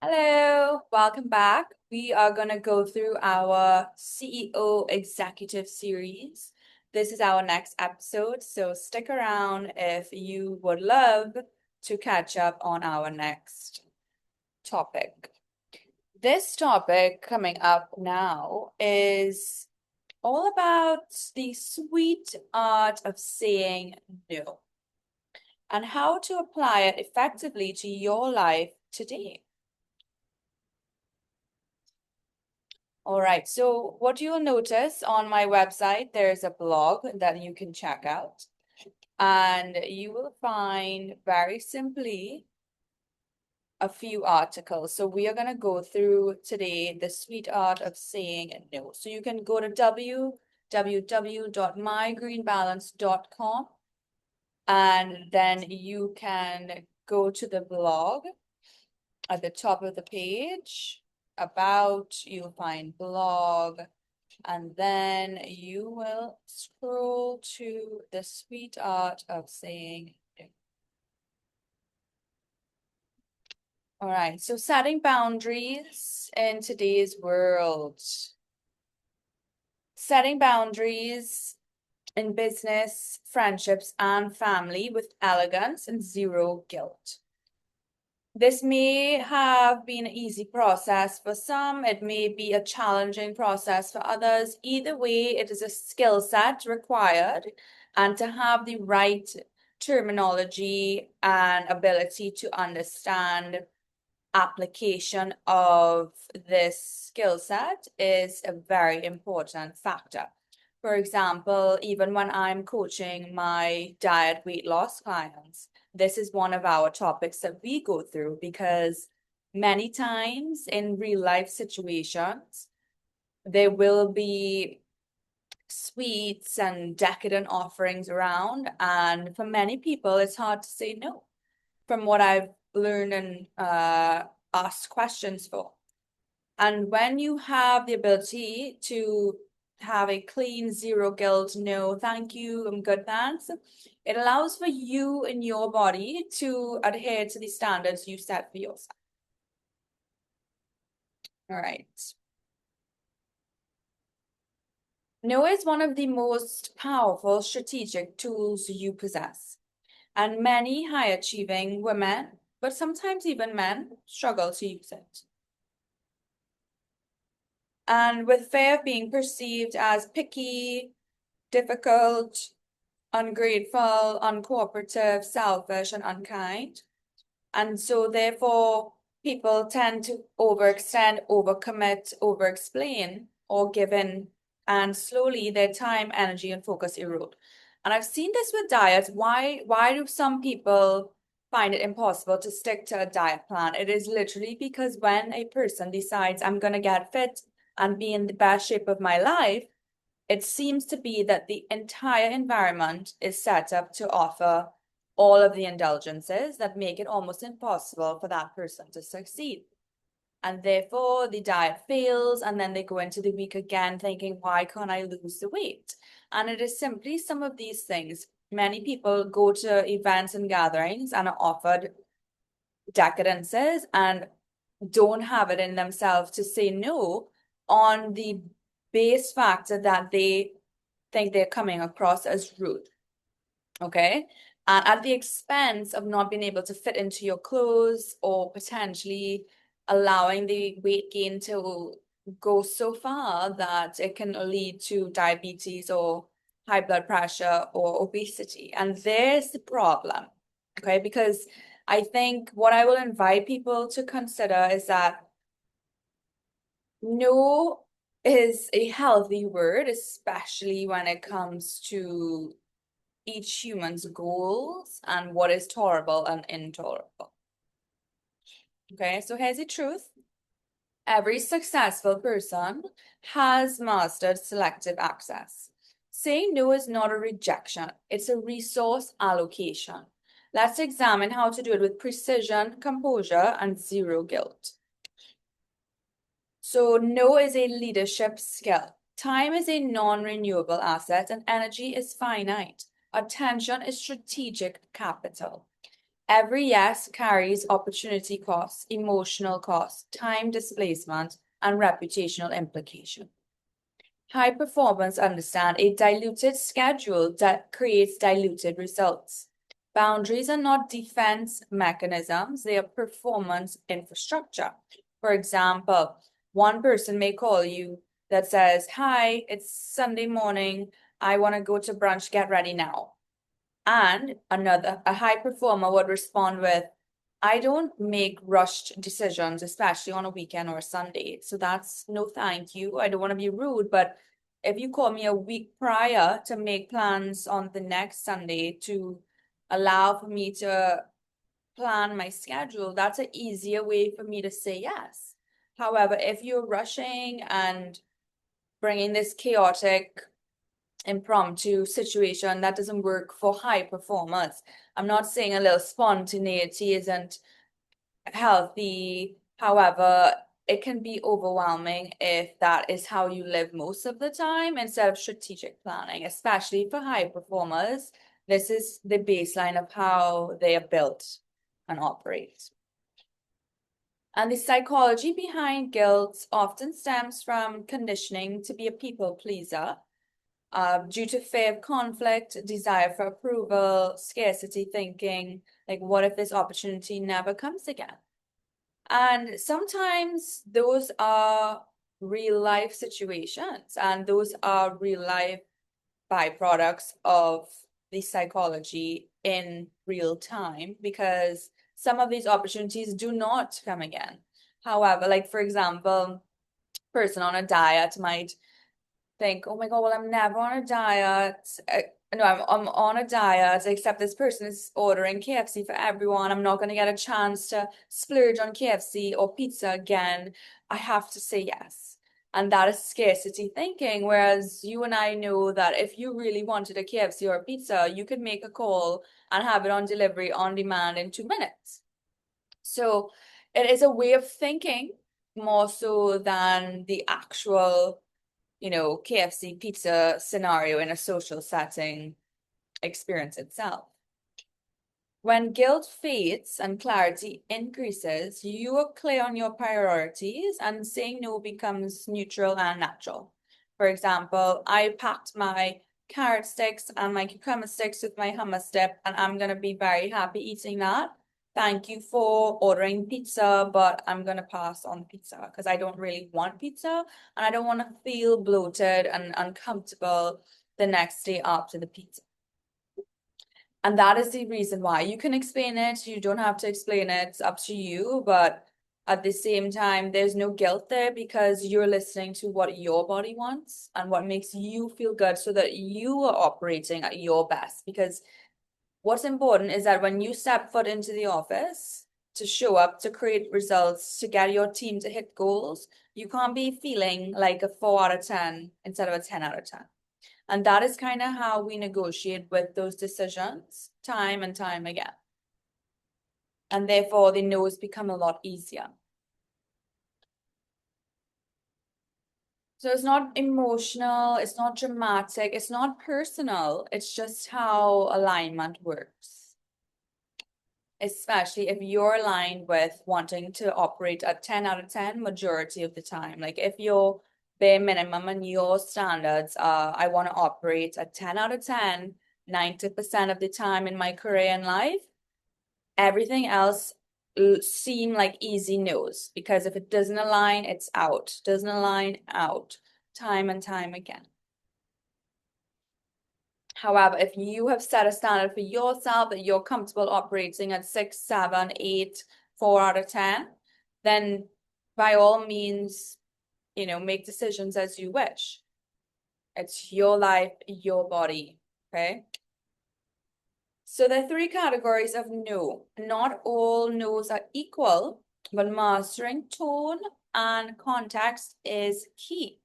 Hello, welcome back. We are going to go through our CEO Executive Series. This is our next episode, so stick around if you would love to catch up on our next topic. This topic coming up now is all about the sweet art of saying no and how to apply it effectively to your life today. All right, so what you'll notice on my website, there's a blog that you can check out, and you will find very simply a few articles. So we are going to go through today the sweet art of saying no. So you can go to www.mygreenbalance.com and then you can go to the blog at the top of the page. About, you'll find blog, and then you will scroll to the sweet art of saying no. All right, so setting boundaries in today's world. Setting boundaries in business, friendships, and family with elegance and zero guilt. This may have been an easy process for some, it may be a challenging process for others. Either way, it is a skill set required, and to have the right terminology and ability to understand application of this skill set is a very important factor. For example, even when I'm coaching my diet weight loss clients, this is one of our topics that we go through because many times in real life situations, there will be sweets and decadent offerings around. And for many people, it's hard to say no, from what I've learned and asked questions for. And when you have the ability to have a clean, zero guilt, no, thank you, I'm good, thanks, it allows for you and your body to adhere to the standards you set for yourself. All right. No is one of the most powerful strategic tools you possess. And many high achieving women, but sometimes even men, struggle to use it. And with fear of being perceived as picky, difficult, ungrateful, uncooperative, selfish, and unkind. And so, therefore, people tend to overextend, overcommit, overexplain, or give in, and slowly their time, energy, and focus erode. And I've seen this with diets. Why do some people find it impossible to stick to a diet plan? It is literally because when a person decides, I'm going to get fit and be in the best shape of my life, it seems to be that the entire environment is set up to offer all of the indulgences that make it almost impossible for that person to succeed. And therefore, the diet fails, and then they go into the week again thinking, why can't I lose the weight? And it is simply some of these things. Many people go to events and gatherings and are offered decadences and don't have it in themselves to say no on the base factor that they think they're coming across as rude. Okay. And at the expense of not being able to fit into your clothes or potentially allowing the weight gain to go so far that it can lead to diabetes or high blood pressure or obesity. And there's the problem. Okay. Because I think what I will invite people to consider is that no is a healthy word, especially when it comes to each human's goals and what is tolerable and intolerable. Okay, so here's the truth. Every successful person has mastered selective access. Saying no is not a rejection, it's a resource allocation. Let's examine how to do it with precision, composure, and zero guilt. So, no is a leadership skill. Time is a non-renewable asset and energy is finite. Attention is strategic capital. Every yes carries opportunity costs, emotional costs, time displacement, and reputational implication. High performers understand a diluted schedule that creates diluted results. Boundaries are not defense mechanisms, they are performance infrastructure. For example, one person may call you that says, "Hi, it's Sunday morning. I want to go to brunch, get ready now." And a high performer would respond with, "I don't make rushed decisions, especially on a weekend or a Sunday. So that's no thank you. I don't want to be rude, but if you call me a week prior to make plans on the next Sunday to allow for me to plan my schedule, that's an easier way for me to say yes." However, if you're rushing and bringing this chaotic impromptu situation, that doesn't work for high performers. I'm not saying a little spontaneity isn't healthy. However, it can be overwhelming if that is how you live most of the time instead of strategic planning, especially for high performers. This is the baseline of how they are built and operate. And the psychology behind guilt often stems from conditioning to be a people pleaser. Due to fear of conflict, desire for approval, scarcity thinking, like what if this opportunity never comes again? And sometimes those are real life situations, and those are real life byproducts of the psychology in real time, because some of these opportunities do not come again. However, like for example, person on a diet might think, "Oh my God, well, I'm never on a diet. No, I'm on a diet, except this person is ordering KFC for everyone. I'm not going to get a chance to splurge on KFC or pizza again. I have to say yes." And that is scarcity thinking. Whereas you and I know that if you really wanted a KFC or a pizza, you could make a call and have it on delivery on demand in 2 minutes. So it is a way of thinking more so than the actual KFC pizza scenario in a social setting experience itself. When guilt fades and clarity increases, you are clear on your priorities and saying no becomes neutral and natural. For example, I packed my carrot sticks and my cucumber sticks with my hummus dip, and I'm going to be very happy eating that. Thank you for ordering pizza, but I'm going to pass on pizza because I don't really want pizza and I don't want to feel bloated and uncomfortable the next day after the pizza. And that is the reason why. You can explain it, you don't have to explain it, it's up to you. But at the same time, there's no guilt there because you're listening to what your body wants and what makes you feel good so that you are operating at your best. Because what's important is that when you step foot into the office to show up, to create results, to get your team to hit goals, you can't be feeling like a 4 out of 10 instead of a 10 out of 10. And that is kind of how we negotiate with those decisions time and time again. And therefore, the no's become a lot easier. So it's not emotional, it's not dramatic, it's not personal. It's just how alignment works. Especially if you're aligned with wanting to operate at 10 out of 10 majority of the time. Like if your bare minimum and your standards are, I want to operate at 10 out of 10, 90% of the time in my career and life, everything else seem like easy no's, because if it doesn't align, it's out. Doesn't align, out. Time and time again. However, if you have set a standard for yourself that you're comfortable operating at 6, 7, 8, 4 out of 10, then by all means, make decisions as you wish. It's your life, your body, okay? So there are 3 categories of no. Not all no's are equal, but mastering tone and context is key.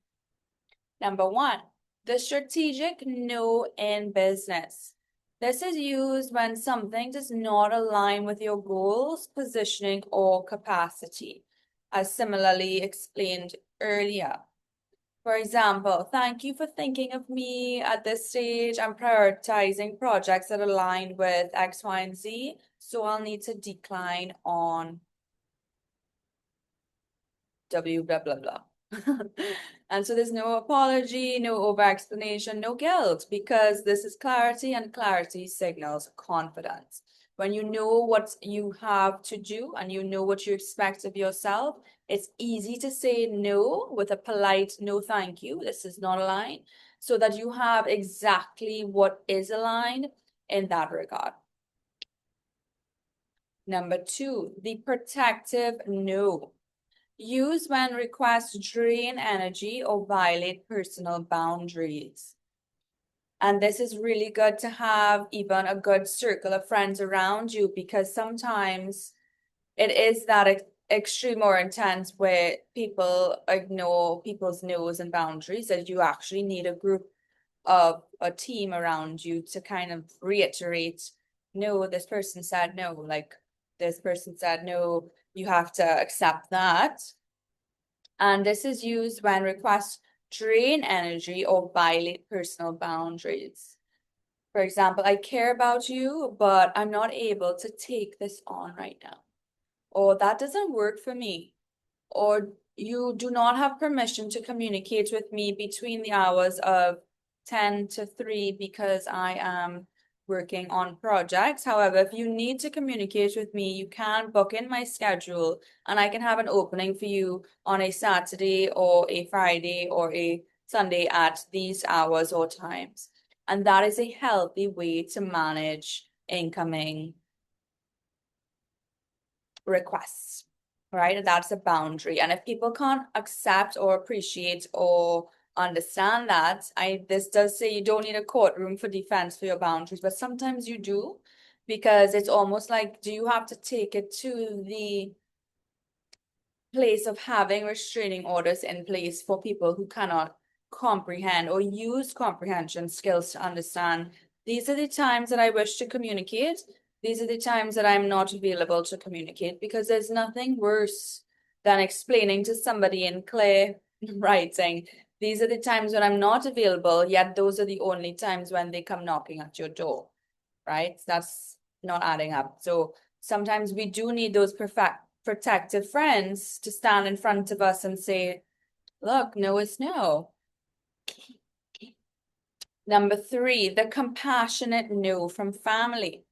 Number 1, the strategic no in business. This is used when something does not align with your goals, positioning, or capacity, as similarly explained earlier. For example, thank you for thinking of me at this stage. I'm prioritizing projects that align with X, Y, and Z, so I'll need to decline on W, blah, blah, blah. And so there's no apology, no over explanation, no guilt, because this is clarity, and clarity signals confidence. When you know what you have to do and you know what you expect of yourself, it's easy to say no with a polite no thank you. This is not aligned, so that you have exactly what is aligned in that regard. Number two, the protective no. Use when requests drain energy or violate personal boundaries. And this is really good to have even a good circle of friends around you, because sometimes it is that extreme or intense where people ignore people's no's and boundaries, that you actually need a group of a team around you to kind of reiterate, no, this person said no, like this person said no, you have to accept that. And this is used when requests drain energy or violate personal boundaries. For example, I care about you, but I'm not able to take this on right now. Or that doesn't work for me. Or you do not have permission to communicate with me between the hours of 10 to 3 because I am working on projects. However, if you need to communicate with me, you can book in my schedule and I can have an opening for you on a Saturday or a Friday or a Sunday at these hours or times. And that is a healthy way to manage incoming requests, right? That's a boundary. And if people can't accept or appreciate or understand that, this does say you don't need a courtroom for defense for your boundaries, but sometimes you do, because it's almost like, do you have to take it to the place of having restraining orders in place for people who cannot comprehend or use comprehension skills to understand, these are the times that I wish to communicate. These are the times that I'm not available to communicate, because there's nothing worse than explaining to somebody in clear writing, these are the times when I'm not available, yet those are the only times when they come knocking at your door, right? That's not adding up. So sometimes we do need those protective friends to stand in front of us and say, look, no is no. Number three, the compassionate no from family.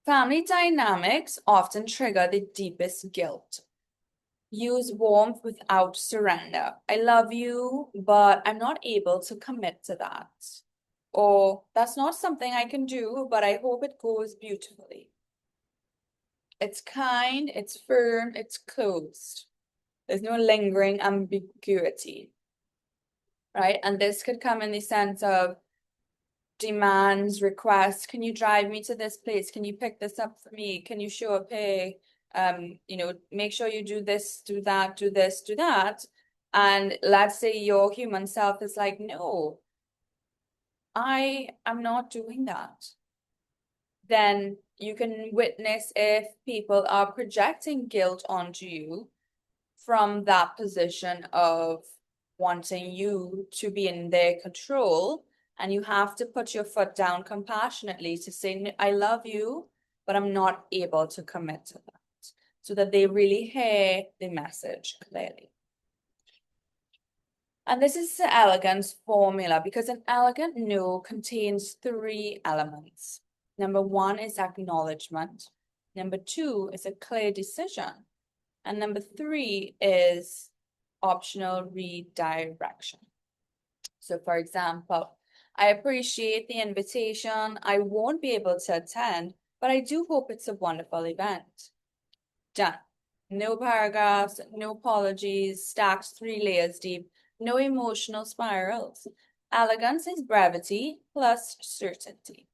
Family dynamics often trigger the deepest guilt. Use warmth without surrender. I love you, but I'm not able to commit to that. Or that's not something I can do, but I hope it goes beautifully. It's kind, it's firm, it's closed. There's no lingering ambiguity, right? And this could come in the sense of demands, requests. Can you drive me to this place? Can you pick this up for me? Can you show up here? Make sure you do this, do that, do this, do that. And let's say your human self is like, no, I am not doing that. Then you can witness if people are projecting guilt onto you from that position of wanting you to be in their control. And you have to put your foot down compassionately to say, I love you, but I'm not able to commit to that, so that they really hear the message clearly. And this is the elegance formula, because an elegant no contains 3 elements. Number 1 is acknowledgement. Number 2 is a clear decision. And number 3 is optional redirection. So for example, I appreciate the invitation. I won't be able to attend, but I do hope it's a wonderful event. Done. No paragraphs, no apologies, stacked 3 layers deep, no emotional spirals. Elegance is brevity plus certainty.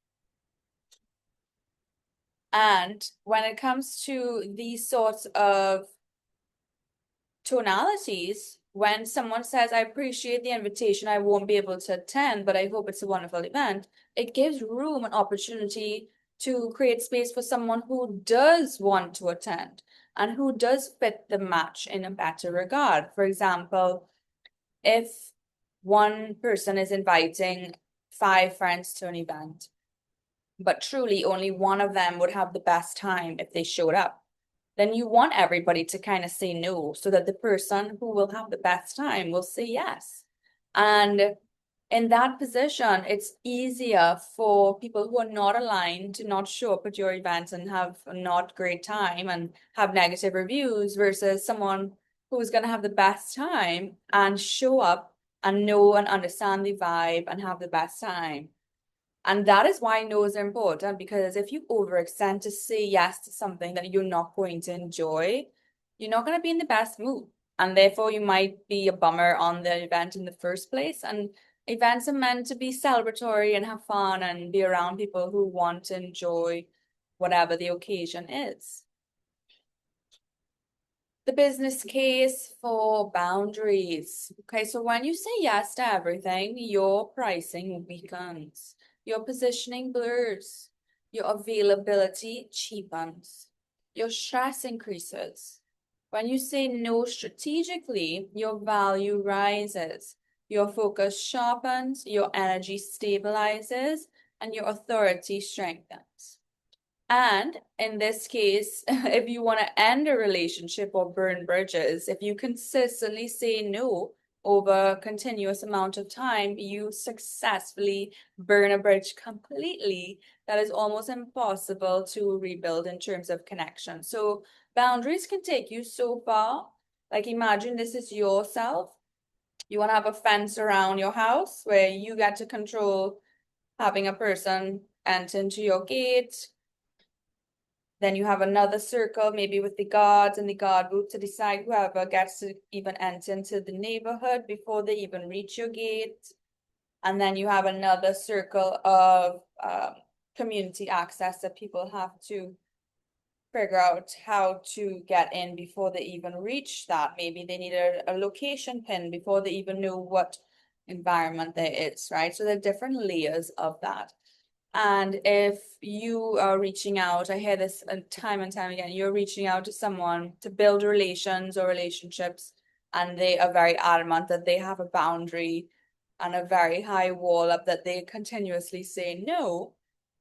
And when it comes to these sorts of tonalities, when someone says, I appreciate the invitation, I won't be able to attend, but I hope it's a wonderful event, it gives room and opportunity to create space for someone who does want to attend. and who does fit the match in a better regard. For example, if one person is inviting 5 friends to an event, but truly only one of them would have the best time if they showed up, then you want everybody to kind of say no so that the person who will have the best time will say yes. And in that position, it's easier for people who are not aligned to not show up at your events and have a not great time and have negative reviews versus someone who's going to have the best time and show up and know and understand the vibe and have the best time. And that is why no's are important, because if you overextend to say yes to something that you're not going to enjoy, you're not going to be in the best mood. And therefore, you might be a bummer on the event in the first place. And events are meant to be celebratory and have fun and be around people who want to enjoy whatever the occasion is. The business case for boundaries. Okay, so when you say yes to everything, your pricing weakens, your positioning blurs, your availability cheapens, your stress increases. When you say no strategically, your value rises, your focus sharpens, your energy stabilizes, and your authority strengthens. And in this case, if you want to end a relationship or burn bridges, if you consistently say no over a continuous amount of time, you successfully burn a bridge completely that is almost impossible to rebuild in terms of connection. So boundaries can take you so far. Like imagine this is yourself. You want to have a fence around your house where you get to control having a person enter into your gate. Then you have another circle, maybe with the guards and the guard booth to decide whoever gets to even enter into the neighborhood before they even reach your gate. And then you have another circle of community access that people have to figure out how to get in before they even reach that. Maybe they need a location pin before they even know what environment there is, right? So there are different layers of that. And if you are reaching out, I hear this time and time again, you're reaching out to someone to build relations or relationships, and they are very adamant that they have a boundary and a very high wall up that they continuously say no,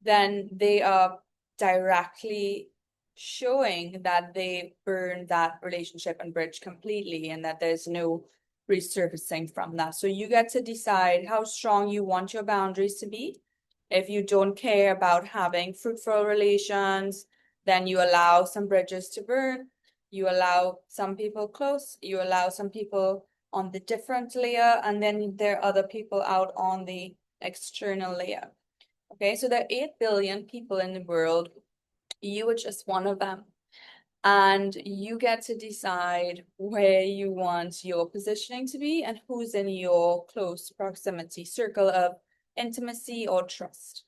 then they are directly showing that they burn that relationship and bridge completely and that there's no resurfacing from that. So you get to decide how strong you want your boundaries to be. If you don't care about having fruitful relations, then you allow some bridges to burn. You allow some people close, you allow some people on the different layer, and then there are other people out on the external layer. Okay, so there are 8 billion people in the world. You are just one of them. And you get to decide where you want your positioning to be and who's in your close proximity circle of intimacy or trust.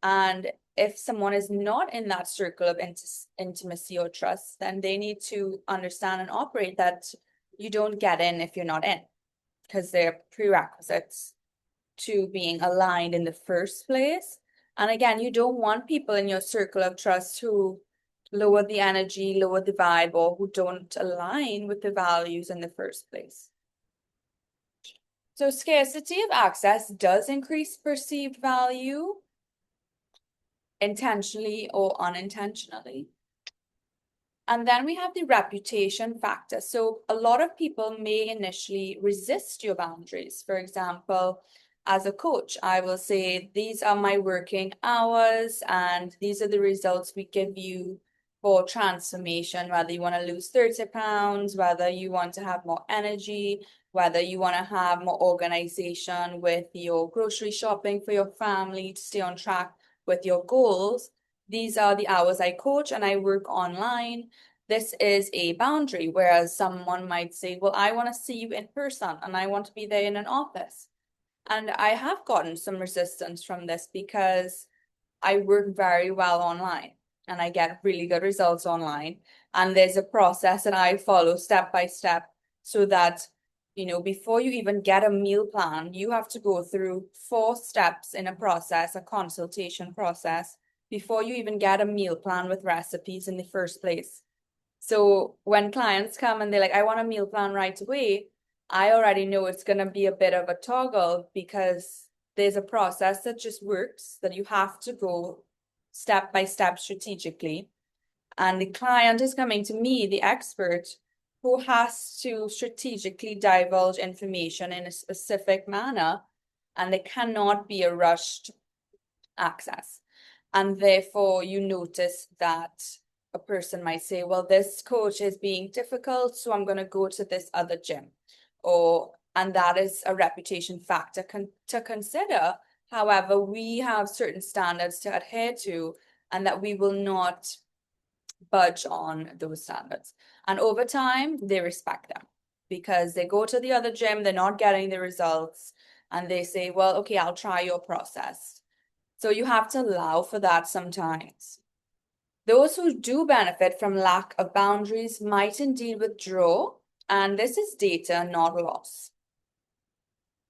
And if someone is not in that circle of intimacy or trust, then they need to understand and operate that you don't get in if you're not in, because they're prerequisites to being aligned in the first place. And again, you don't want people in your circle of trust who lower the energy, lower the vibe, or who don't align with the values in the first place. So scarcity of access does increase perceived value, intentionally or unintentionally. And then we have the reputation factor. So a lot of people may initially resist your boundaries. For example, as a coach, I will say, these are my working hours and these are the results we give you for transformation, whether you want to lose 30 pounds, whether you want to have more energy, whether you want to have more organization with your grocery shopping for your family to stay on track with your goals. These are the hours I coach and I work online. This is a boundary, whereas someone might say, well, I want to see you in person and I want to be there in an office. And I have gotten some resistance from this because I work very well online and I get really good results online. And there's a process that I follow step by step so that, before you even get a meal plan, you have to go through 4 steps in a process, a consultation process, before you even get a meal plan with recipes in the first place. So when clients come and they're like, I want a meal plan right away, I already know it's going to be a bit of a toggle because there's a process that just works that you have to go step by step strategically. And the client is coming to me, the expert, who has to strategically divulge information in a specific manner, and there cannot be a rushed access. And therefore, you notice that a person might say, well, this coach is being difficult, so I'm going to go to this other gym. And that is a reputation factor to consider. However, we have certain standards to adhere to, and that we will not budge on those standards. And over time, they respect them because they go to the other gym, they're not getting the results, and they say, well, okay, I'll try your process. So you have to allow for that sometimes. Those who do benefit from lack of boundaries might indeed withdraw, and this is data, not loss.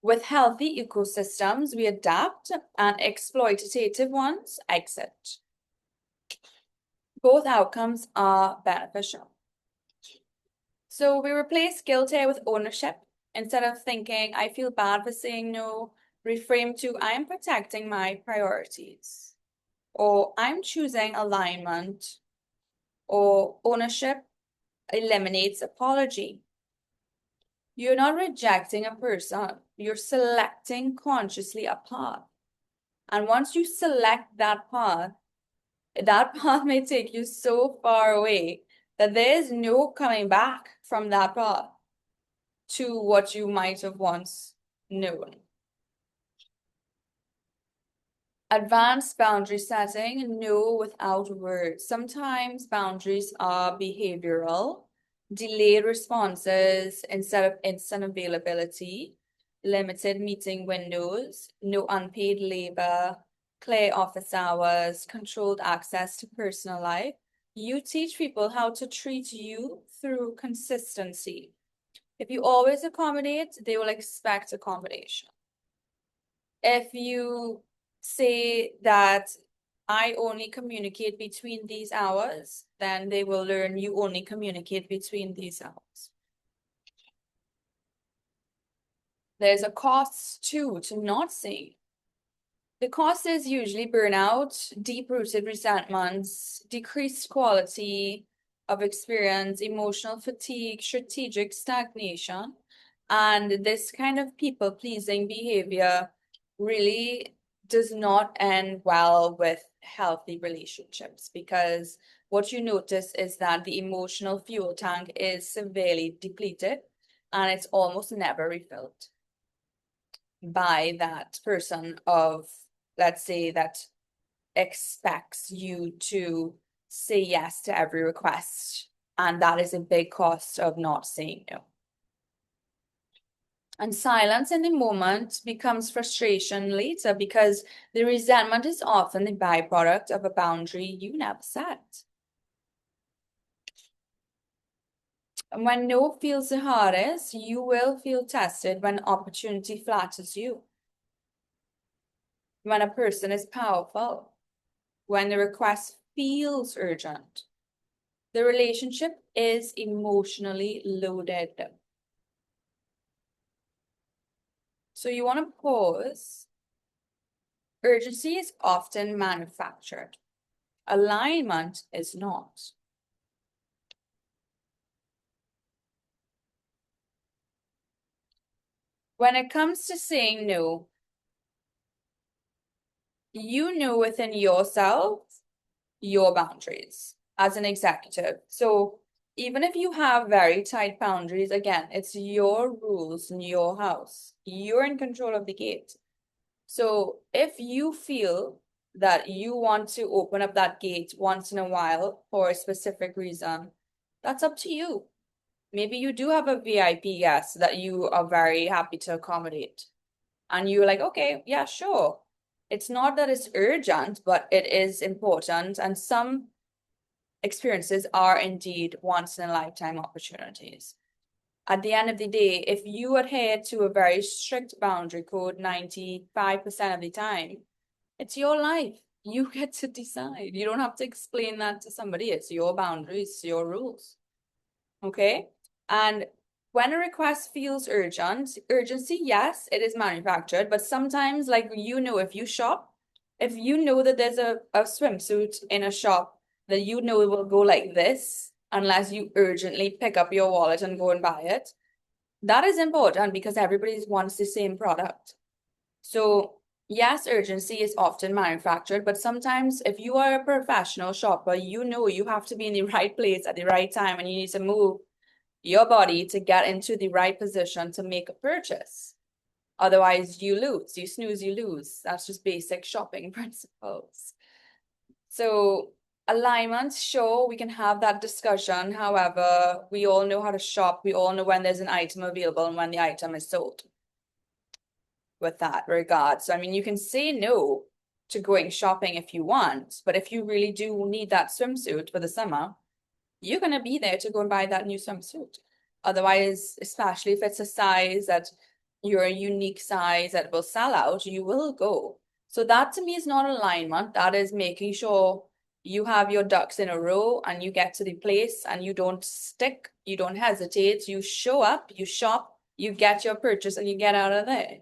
With healthy ecosystems, we adapt, and exploitative ones exit. Both outcomes are beneficial. So we replace guilt here with ownership. Instead of thinking, I feel bad for saying no, reframe to, I am protecting my priorities. Or I'm choosing alignment. Or ownership eliminates apology. You're not rejecting a person, you're selecting consciously a path. And once you select that path may take you so far away that there is no coming back from that path to what you might have once known. Advanced boundary setting, no without words. Sometimes boundaries are behavioral, delayed responses instead of instant availability, limited meeting windows, no unpaid labor, clear office hours, controlled access to personal life. You teach people how to treat you through consistency. If you always accommodate, they will expect accommodation. If you say that I only communicate between these hours, then they will learn you only communicate between these hours. There's a cost too to not saying. The cost is usually burnout, deep-rooted resentments, decreased quality of experience, emotional fatigue, strategic stagnation, and this kind of people-pleasing behavior really does not end well with healthy relationships because what you notice is that the emotional fuel tank is severely depleted and it's almost never refilled by that person of, let's say, that expects you to say yes to every request. And that is a big cost of not saying no. And silence in the moment becomes frustration later because the resentment is often the byproduct of a boundary you never set. And when no feels the hardest, you will feel tested when opportunity flatters you. When a person is powerful, when the request feels urgent, the relationship is emotionally loaded. So you want to pause. Urgency is often manufactured. Alignment is not. When it comes to saying no, you know within yourself your boundaries as an executive. So even if you have very tight boundaries, again, it's your rules in your house. You're in control of the gate. So if you feel that you want to open up that gate once in a while for a specific reason, that's up to you. Maybe you do have a VIP guest that you are very happy to accommodate. And you're like, okay, yeah, sure. It's not that it's urgent, but it is important. And some experiences are indeed once in a lifetime opportunities. At the end of the day, if you adhere to a very strict boundary code 95% of the time, it's your life. You get to decide. You don't have to explain that to somebody. It's your boundaries, your rules. Okay. And when a request feels urgency, yes, it is manufactured, but sometimes, like, if you shop, if you know that there's a swimsuit in a shop that you know it will go like this, unless you urgently pick up your wallet and go and buy it, that is important because everybody wants the same product. So, yes, urgency is often manufactured, but sometimes if you are a professional shopper, you know you have to be in the right place at the right time and you need to move your body to get into the right position to make a purchase. Otherwise, you lose. You snooze, you lose. That's just basic shopping principles. So, alignment, sure, we can have that discussion. However, we all know how to shop. We all know when there's an item available and when the item is sold with that regard. So, I mean, you can say no to going shopping if you want, but if you really do need that swimsuit for the summer, you're going to be there to go and buy that new swimsuit. Otherwise, especially if it's a size that you're a unique size that will sell out, you will go. So that to me is not alignment. That is making sure you have your ducks in a row and you get to the place and you don't stick, you don't hesitate, you show up, you shop, you get your purchase and you get out of there.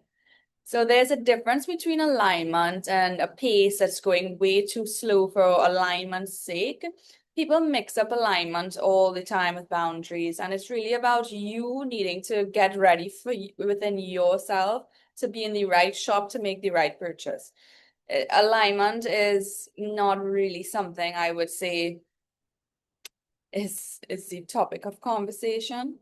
So there's a difference between alignment and a pace that's going way too slow for alignment's sake. People mix up alignment all the time with boundaries, and it's really about you needing to get ready for within yourself to be in the right shop to make the right purchase. Alignment is not really something I would say is the topic of conversation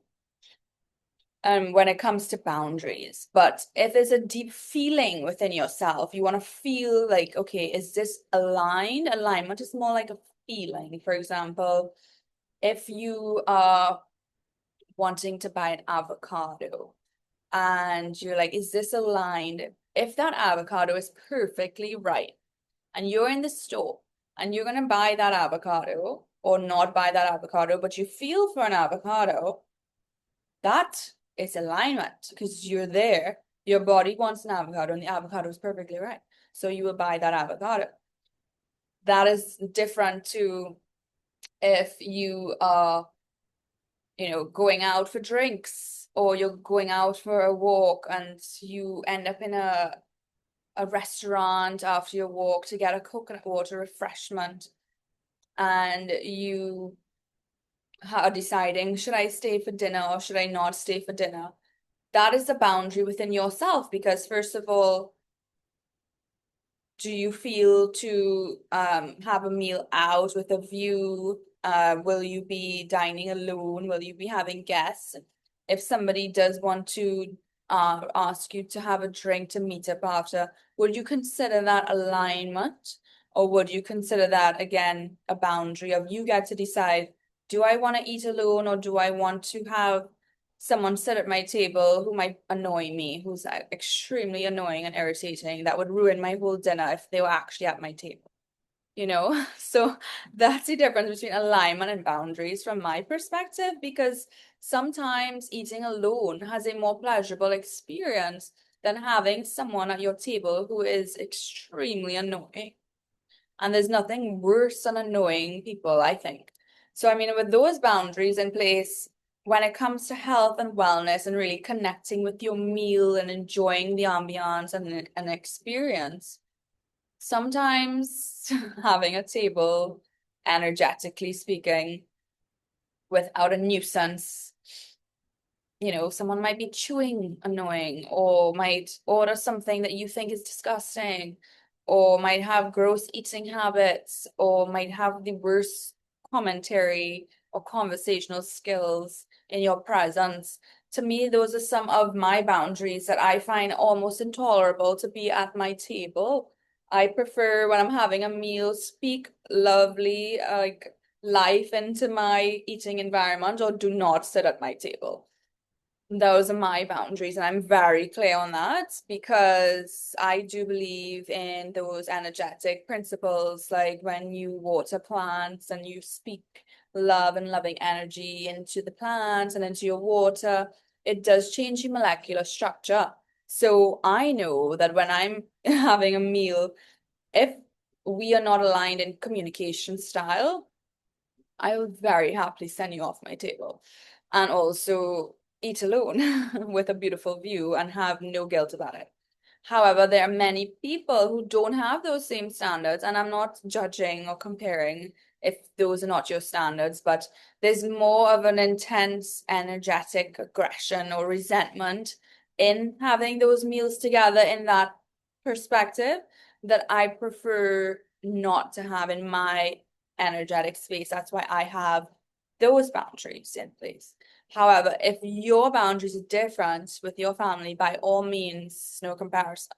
when it comes to boundaries. But if there's a deep feeling within yourself, you want to feel like, okay, is this aligned? Alignment is more like a feeling. For example, if you are wanting to buy an avocado and you're like, is this aligned? If that avocado is perfectly right and you're in the store and you're going to buy that avocado or not buy that avocado, but you feel for an avocado, that is alignment because you're there. Your body wants an avocado and the avocado is perfectly right. So you will buy that avocado. That is different to if you are, going out for drinks or you're going out for a walk and you end up in a restaurant after your walk to get a coconut water refreshment and you are deciding, should I stay for dinner or should I not stay for dinner? That is the boundary within yourself because first of all, do you feel to have a meal out with a view? Will you be dining alone? Will you be having guests? If somebody does want to ask you to have a drink to meet up after, would you consider that alignment? Or would you consider that again a boundary of you get to decide, do I want to eat alone or do I want to have someone sit at my table who might annoy me, who's extremely annoying and irritating, that would ruin my whole dinner if they were actually at my table, you know? So that's the difference between alignment and boundaries from my perspective, because sometimes eating alone has a more pleasurable experience than having someone at your table who is extremely annoying. And there's nothing worse than annoying people, I think. So, I mean, with those boundaries in place, when it comes to health and wellness and really connecting with your meal and enjoying the ambiance and an experience, sometimes having a table, energetically speaking, without a nuisance, someone might be chewing annoying or might order something that you think is disgusting or might have gross eating habits or might have the worst commentary or conversational skills in your presence. To me, those are some of my boundaries that I find almost intolerable to be at my table. I prefer when I'm having a meal, speak lovely, like life into my eating environment or do not sit at my table. Those are my boundaries, and I'm very clear on that because I do believe in those energetic principles, like when you water plants and you speak love and loving energy into the plants and into your water, it does change your molecular structure. So I know that when I'm having a meal, if we are not aligned in communication style, I will very happily send you off my table and also eat alone with a beautiful view and have no guilt about it. However, there are many people who don't have those same standards, and I'm not judging or comparing if those are not your standards, but there's more of an intense, energetic aggression or resentment in having those meals together in that perspective that I prefer not to have in my energetic space. That's why I have those boundaries in place. However, if your boundaries are different with your family, by all means, no comparison.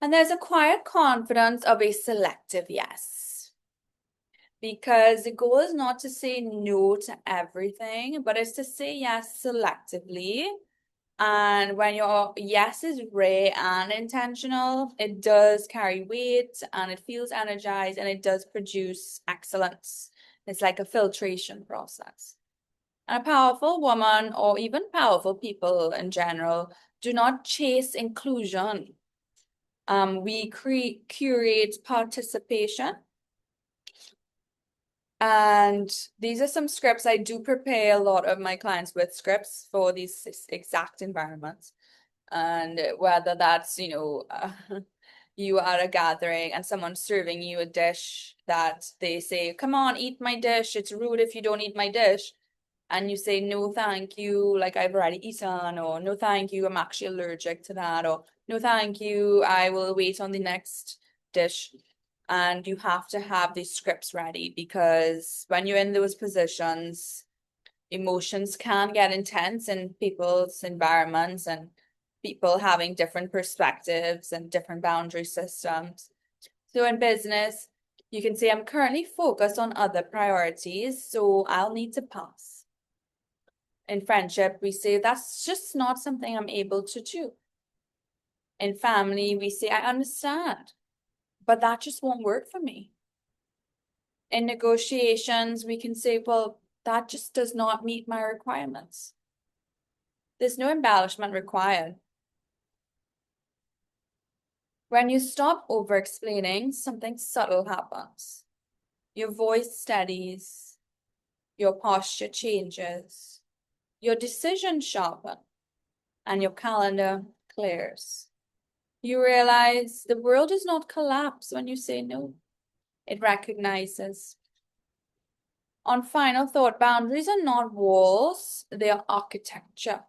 And there's a quiet confidence of a selective yes. Because the goal is not to say no to everything, but it's to say yes selectively. And when your yes is rare and intentional, it does carry weight and it feels energized and it does produce excellence. It's like a filtration process. And a powerful woman, or even powerful people in general, do not chase inclusion. We curate participation. And these are some scripts. I do prepare a lot of my clients with scripts for these exact environments. And whether that's, you are at a gathering and someone's serving you a dish that they say, come on, eat my dish. It's rude if you don't eat my dish. And you say, no, thank you, like I've already eaten, or no, thank you, I'm actually allergic to that, or no, thank you, I will wait on the next dish. And you have to have these scripts ready because when you're in those positions, emotions can get intense in people's environments and people having different perspectives and different boundary systems. So in business, you can say, I'm currently focused on other priorities, so I'll need to pass. In friendship, we say, that's just not something I'm able to do. In family, we say, I understand, but that just won't work for me. In negotiations, we can say, well, that just does not meet my requirements. There's no embellishment required. When you stop over-explaining, something subtle happens. Your voice steadies, your posture changes, your decisions sharpen, and your calendar clears. You realize the world does not collapse when you say no. It recognizes. On final thought, boundaries are not walls, they are architecture.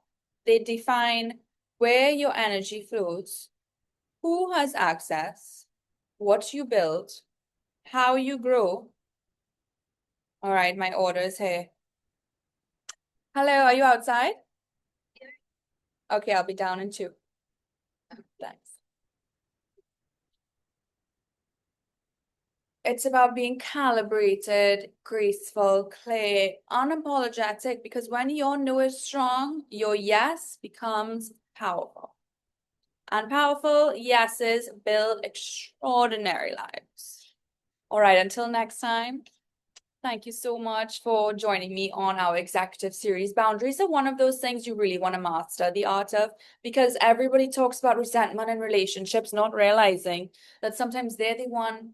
They define where your energy flows, who has access, what you build, how you grow. All right, my order is here. Hello, are you outside? Okay, I'll be down in 2. Thanks. It's about being calibrated, graceful, clear, unapologetic, because when your no is strong, your yes becomes powerful. And powerful yeses build extraordinary lives. All right, until next time, thank you so much for joining me on our executive series. Boundaries are one of those things you really want to master the art of, because everybody talks about resentment in relationships, not realizing that sometimes they're the one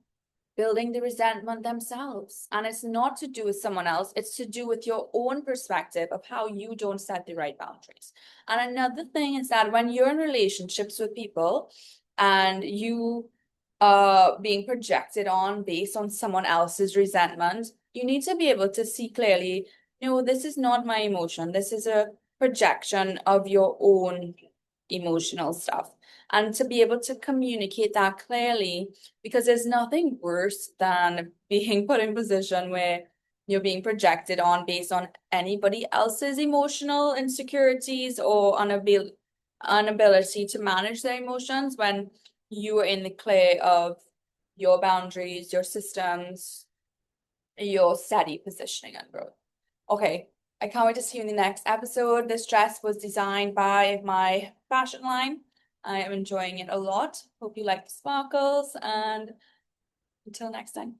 building the resentment themselves. And it's not to do with someone else, it's to do with your own perspective of how you don't set the right boundaries. And another thing is that when you're in relationships with people and you are being projected on based on someone else's resentment, you need to be able to see clearly, no, this is not my emotion. This is a projection of your own emotional stuff. And to be able to communicate that clearly, because there's nothing worse than being put in a position where you're being projected on based on anybody else's emotional insecurities or inability to manage their emotions when you are in the clear of your boundaries, your systems, your steady positioning and growth. Okay, I can't wait to see you in the next episode. This dress was designed by my fashion line. I am enjoying it a lot. Hope you like the sparkles, and until next time.